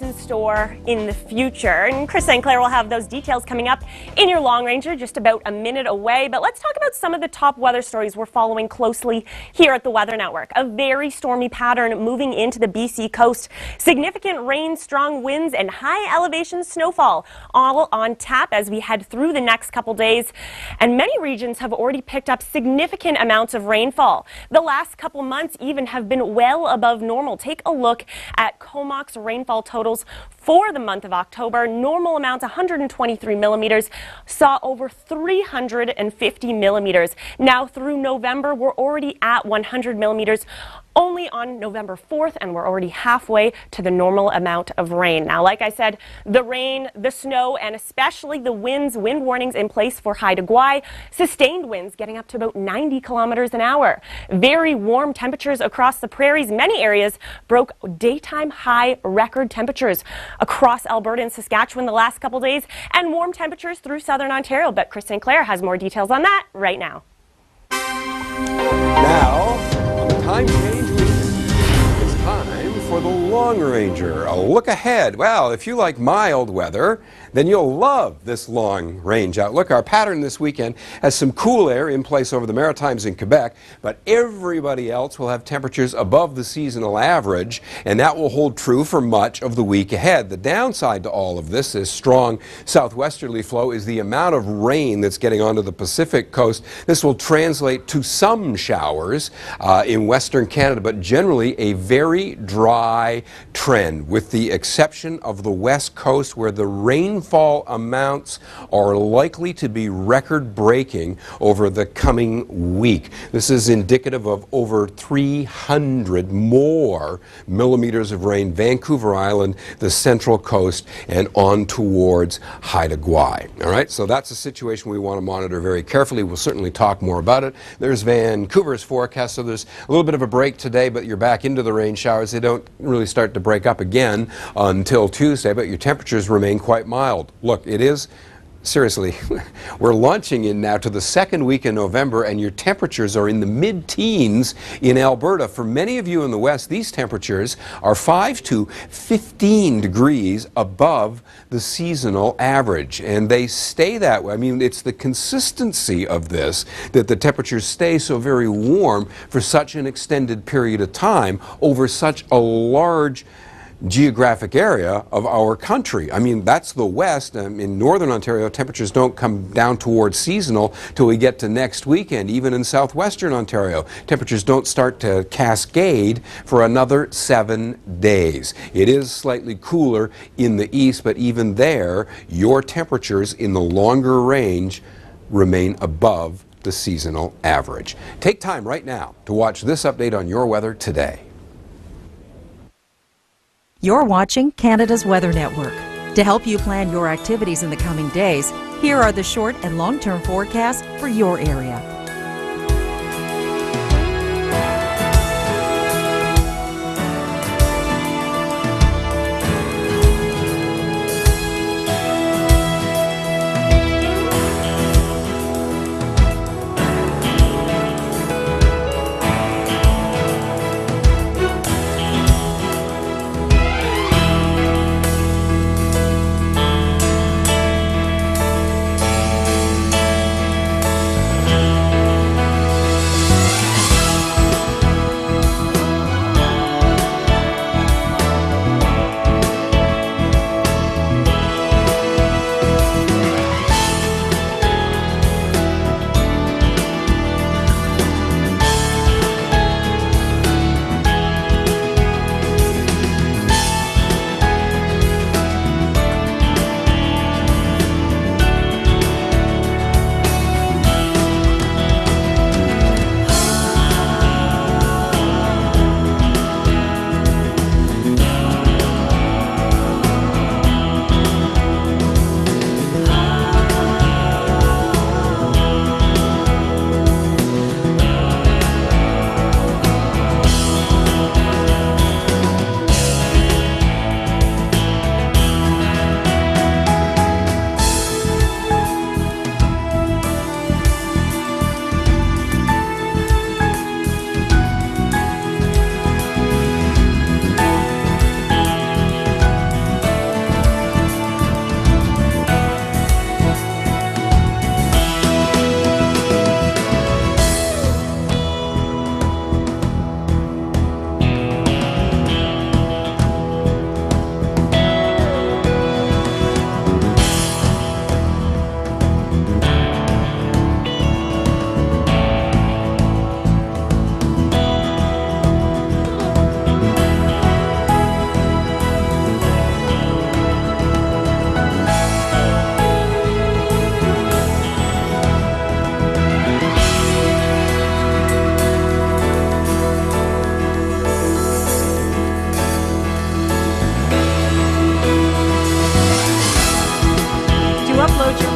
what's in store in the future. And Chris St. Clair will have those details coming up in your Long Ranger just about a minute away. But let's talk about some of the top weather stories we're following closely here at the Weather Network. A very stormy pattern moving into the BC coast. Significant rain, strong winds, and high elevation snowfall all on tap as we head through the next couple days. And many regions have already picked up significant amounts of rainfall. The last couple months even have been well above normal. Take a look at Comox rainfall totals for the month of October. Normal amounts 123 millimeters, saw over 350 millimeters. Now through November, we're already at 100 millimeters. Only on November 4th, and we're already halfway to the normal amount of rain. Now, like I said, the rain, the snow, and especially the winds, wind warnings in place for Haida Gwaii. Sustained winds getting up to about 90 kilometers an hour. Very warm temperatures across the prairies. Many areas broke daytime high record temperatures across Alberta and Saskatchewan the last couple days, and warm temperatures through southern Ontario. But Chris St. Clair has more details on that right now. Now, on the time change week, it's time for the Long Ranger. A look ahead. Well, if you like mild weather, then you'll love this long range outlook. Our pattern this weekend has some cool air in place over the Maritimes in Quebec, but everybody else will have temperatures above the seasonal average, and that will hold true for much of the week ahead. The downside to all of this strong southwesterly flow is the amount of rain that's getting onto the Pacific coast. This will translate to some showers in Western Canada, but generally a very dry trend, with the exception of the West Coast, where the rainfall amounts are likely to be record-breaking over the coming week. This is indicative of over 300 more millimeters of rain, Vancouver Island, the Central Coast, and on towards Haida Gwaii. All right, so that's a situation we want to monitor very carefully. We'll certainly talk more about it. There's Vancouver's forecast, so there's a little bit of a break today, but you're back into the rain showers. They don't really start to break up again until Tuesday, but your temperatures remain quite mild. Look, it is, seriously, we're launching in now to the second week in November, and your temperatures are in the mid-teens in Alberta. For many of you in the West, these temperatures are 5 to 15 degrees above the seasonal average, and they stay that way. I mean, it's the consistency of this that the temperatures stay so very warm for such an extended period of time over such a large geographic area of our country. I mean, that's the West. In Northern Ontario, temperatures don't come down towards seasonal till we get to next weekend. Even in Southwestern Ontario, temperatures don't start to cascade for another 7 days. It is slightly cooler in the east, but even there, your temperatures in the longer range remain above the seasonal average. Take time right now to watch this update on your weather today. You're watching Canada's Weather Network. To help you plan your activities in the coming days, here are the short and long-term forecasts for your area.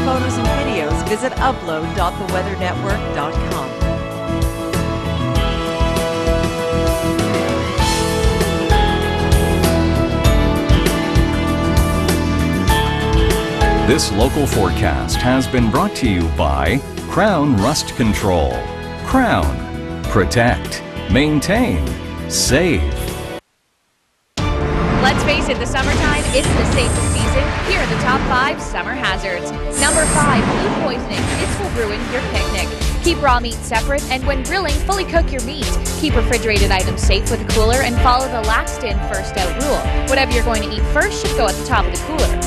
photos and videos, visit upload.theweathernetwork.com. This local forecast has been brought to you by KROWN Rust Control. KROWN. Protect. Maintain. Save. Let's face it, the summertime isn't the safest season. Here are the top 5 summer hazards. Number 5, food poisoning. This will ruin your picnic. Keep raw meat separate, and when grilling, fully cook your meat. Keep refrigerated items safe with a cooler, and follow the last in, first out rule. Whatever you're going to eat first should go at the top of the cooler.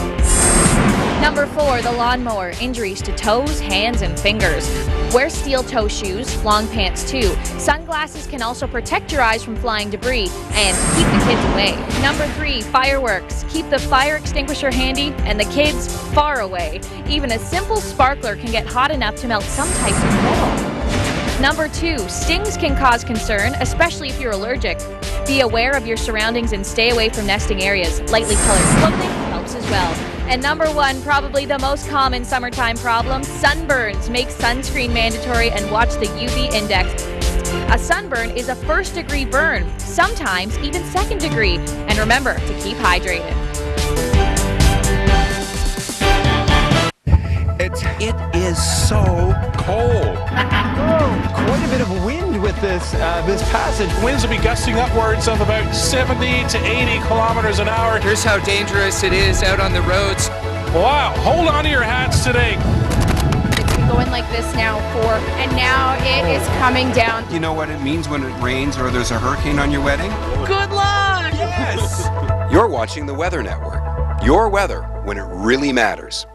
Number 4, the lawnmower. Injuries to toes, hands, and fingers. Wear steel toe shoes, long pants too. Sunglasses can also protect your eyes from flying debris, and keep the kids away. Number 3, fireworks. Keep the fire extinguisher handy and the kids far away. Even a simple sparkler can get hot enough to melt some types of metal. Number 2, stings can cause concern, especially if you're allergic. Be aware of your surroundings and stay away from nesting areas. Lightly colored clothing helps as well. And number 1, probably the most common summertime problem, sunburns. Make sunscreen mandatory and watch the UV index. A sunburn is a 1st-degree burn, sometimes even 2nd degree. And remember to keep hydrated. It is so cold. Quite a bit of wind with this passage. Winds will be gusting upwards of about 70 to 80 kilometers an hour. Here's how dangerous it is out on the roads. Wow, hold on to your hats today. It's been going like this now and now it is coming down. You know what it means when it rains or there's a hurricane on your wedding? Good luck! Yes! You're watching the Weather Network. Your weather when it really matters.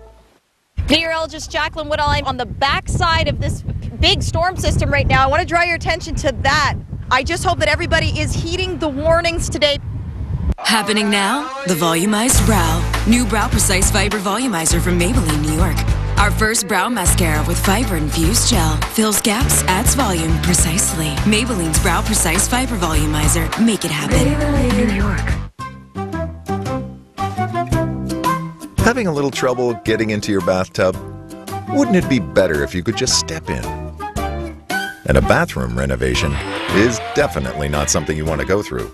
Meteorologist Jacqueline Woodall, I'm on the backside of this big storm system right now. I want to draw your attention to that. I just hope that everybody is heeding the warnings today. Happening now, the Volumized Brow. New Brow Precise Fiber Volumizer from Maybelline, New York. Our first brow mascara with fiber-infused gel. Fills gaps, adds volume precisely. Maybelline's Brow Precise Fiber Volumizer. Make it happen. Maybelline, New York. Having a little trouble getting into your bathtub? Wouldn't it be better if you could just step in? And a bathroom renovation is definitely not something you want to go through.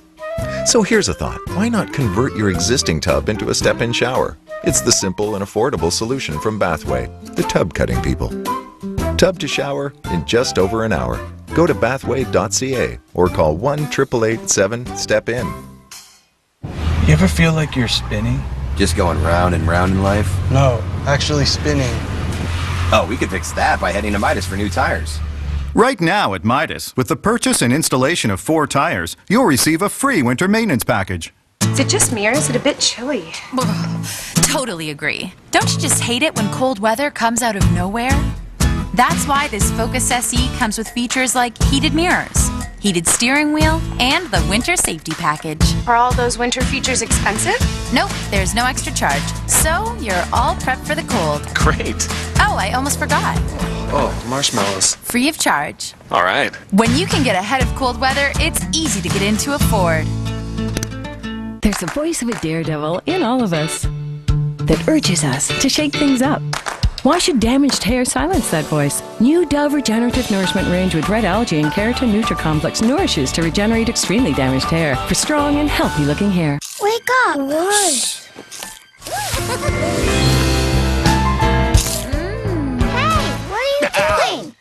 So here's a thought. Why not convert your existing tub into a step-in shower? It's the simple and affordable solution from Bathway, the tub cutting people. Tub to shower in just over an hour. Go to bathway.ca or call 1-888-7-STEP-IN. You ever feel like you're spinning? Just going round and round in life? No, actually spinning. Oh, we could fix that by heading to Midas for new tires. Right now at Midas, with the purchase and installation of 4 tires, you'll receive a free winter maintenance package. Is it just me or is it a bit chilly? Totally agree. Don't you just hate it when cold weather comes out of nowhere? That's why this Focus SE comes with features like heated mirrors, heated steering wheel, and the winter safety package. Are all those winter features expensive? Nope, there's no extra charge. So you're all prepped for the cold. Great. Oh, I almost forgot. Oh, marshmallows. Free of charge. All right. When you can get ahead of cold weather, it's easy to get into a Ford. There's a voice of a daredevil in all of us that urges us to shake things up. Why should damaged hair silence that voice? New Dove Regenerative Nourishment Range with red algae and keratin Nutra-Complex nourishes to regenerate extremely damaged hair for strong and healthy looking hair. Wake up! What? Hey, what are you doing?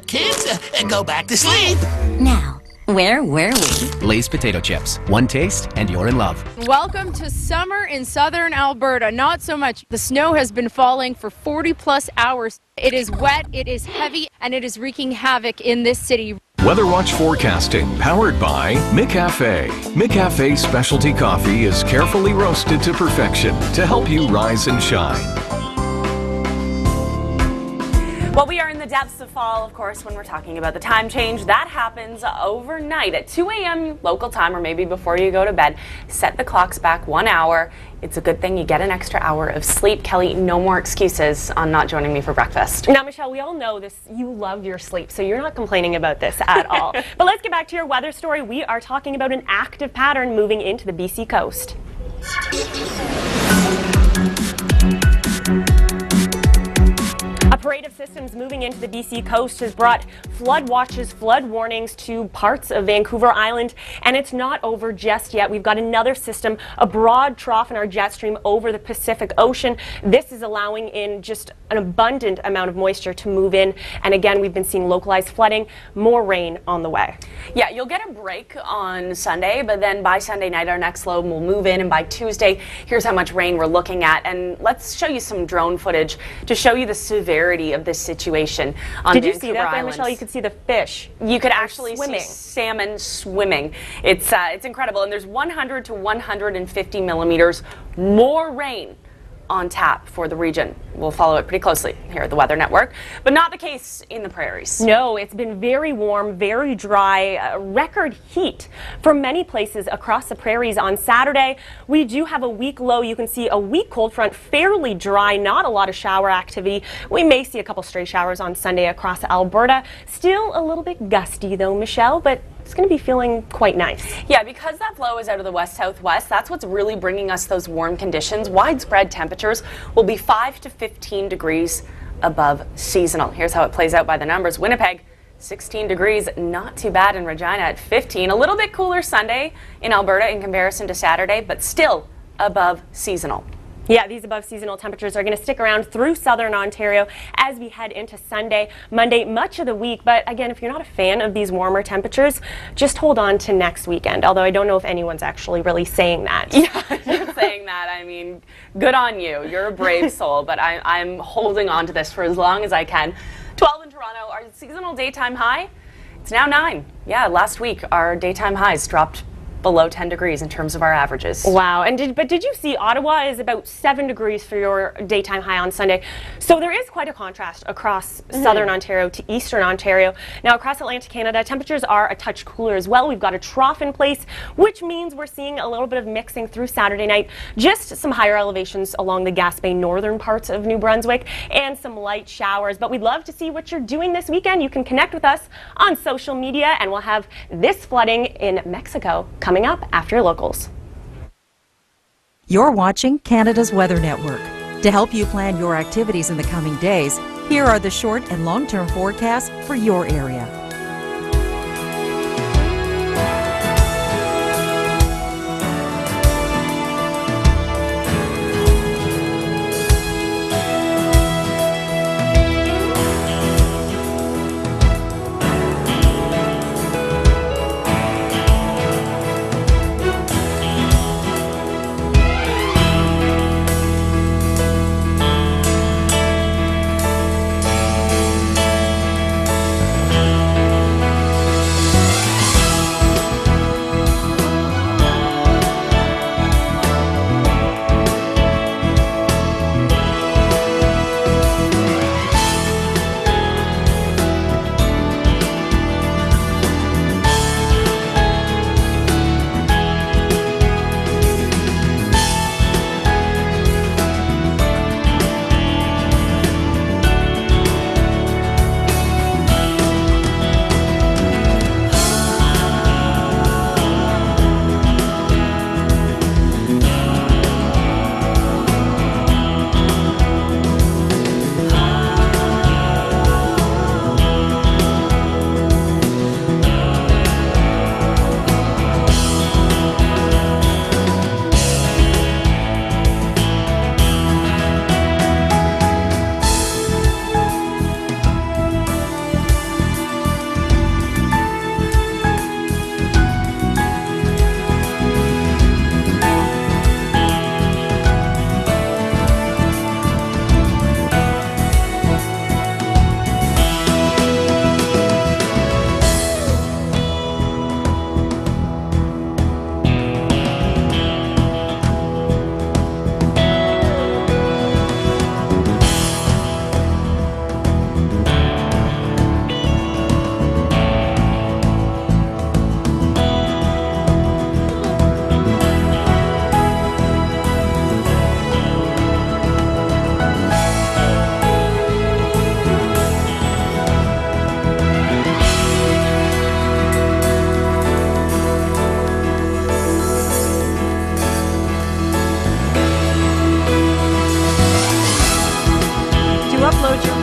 Kids, go back to sleep. Now, where were we? Lay's potato chips. One taste and you're in love. Welcome to summer in southern Alberta. Not so much. The snow has been falling for 40+ hours. It is wet, it is heavy, and it is wreaking havoc in this city. Weather Watch forecasting powered by McCafe. McCafe specialty coffee is carefully roasted to perfection to help you rise and shine. Well, we are in the depths of fall, of course, when we're talking about the time change. That happens overnight at 2 a.m. local time, or maybe before you go to bed. Set the clocks back 1 hour. It's a good thing you get an extra hour of sleep. Kelly, no more excuses on not joining me for breakfast. Now, Michelle, we all know this. You love your sleep, so you're not complaining about this at all. But let's get back to your weather story. We are talking about an active pattern moving into the BC coast. parade of systems moving into the BC coast has brought flood watches, flood warnings to parts of Vancouver Island, and it's not over just yet. We've got another system, a broad trough in our jet stream over the Pacific Ocean. This is allowing in just an abundant amount of moisture to move in, and again, we've been seeing localized flooding, more rain on the way. Yeah, you'll get a break on Sunday, but then by Sunday night, our next low will move in, and by Tuesday, here's how much rain we're looking at. And let's show you some drone footage to show you the severity of this situation on Did you Vancouver see that there, Island. Michelle? You could see the fish. You could actually swimming. see salmon swimming. It's incredible, and there's 100 to 150 millimeters more rain on tap for the region. We'll follow it pretty closely here at the Weather Network, but not the case in the prairies. No, it's been very warm, very dry, record heat for many places across the prairies on Saturday. We do have a weak low. You can see a weak cold front, fairly dry, not a lot of shower activity. We may see a couple stray showers on Sunday across Alberta. Still a little bit gusty though, Michelle, but it's going to be feeling quite nice. Yeah, because that flow is out of the west-southwest, that's what's really bringing us those warm conditions. Widespread temperatures will be 5 to 15 degrees above seasonal. Here's how it plays out by the numbers. Winnipeg, 16 degrees, not too bad in Regina at 15. A little bit cooler Sunday in Alberta in comparison to Saturday, but still above seasonal. Yeah, these above seasonal temperatures are going to stick around through southern Ontario as we head into Sunday, Monday, much of the week. But again, if you're not a fan of these warmer temperatures, just hold on to next weekend. Although I don't know if anyone's actually really saying that. Yeah, you're saying that. I mean, good on you. You're a brave soul, but I'm holding on to this for as long as I can. 12 in Toronto, our seasonal daytime high, it's now 9. Yeah, last week our daytime highs dropped below 10 degrees in terms of our averages. Wow. And did you see Ottawa is about 7 degrees for your daytime high on Sunday. So there is quite a contrast across southern Ontario to eastern Ontario. Now across Atlantic Canada, temperatures are a touch cooler as well. We've got a trough in place, which means we're seeing a little bit of mixing through Saturday night. Just some higher elevations along the Gaspé northern parts of New Brunswick and some light showers. But we'd love to see what you're doing this weekend. You can connect with us on social media, and we'll have this flooding in Mexico coming up after locals. You're watching Canada's Weather Network. To help you plan your activities in the coming days, here are the short and long-term forecasts for your area.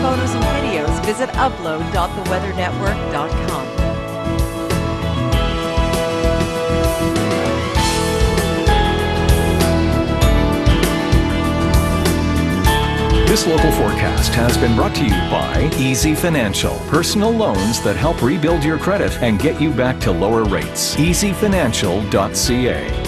photos and videos, visit upload.theweathernetwork.com. This local forecast has been brought to you by Easy Financial. Personal loans that help rebuild your credit and get you back to lower rates. easyfinancial.ca.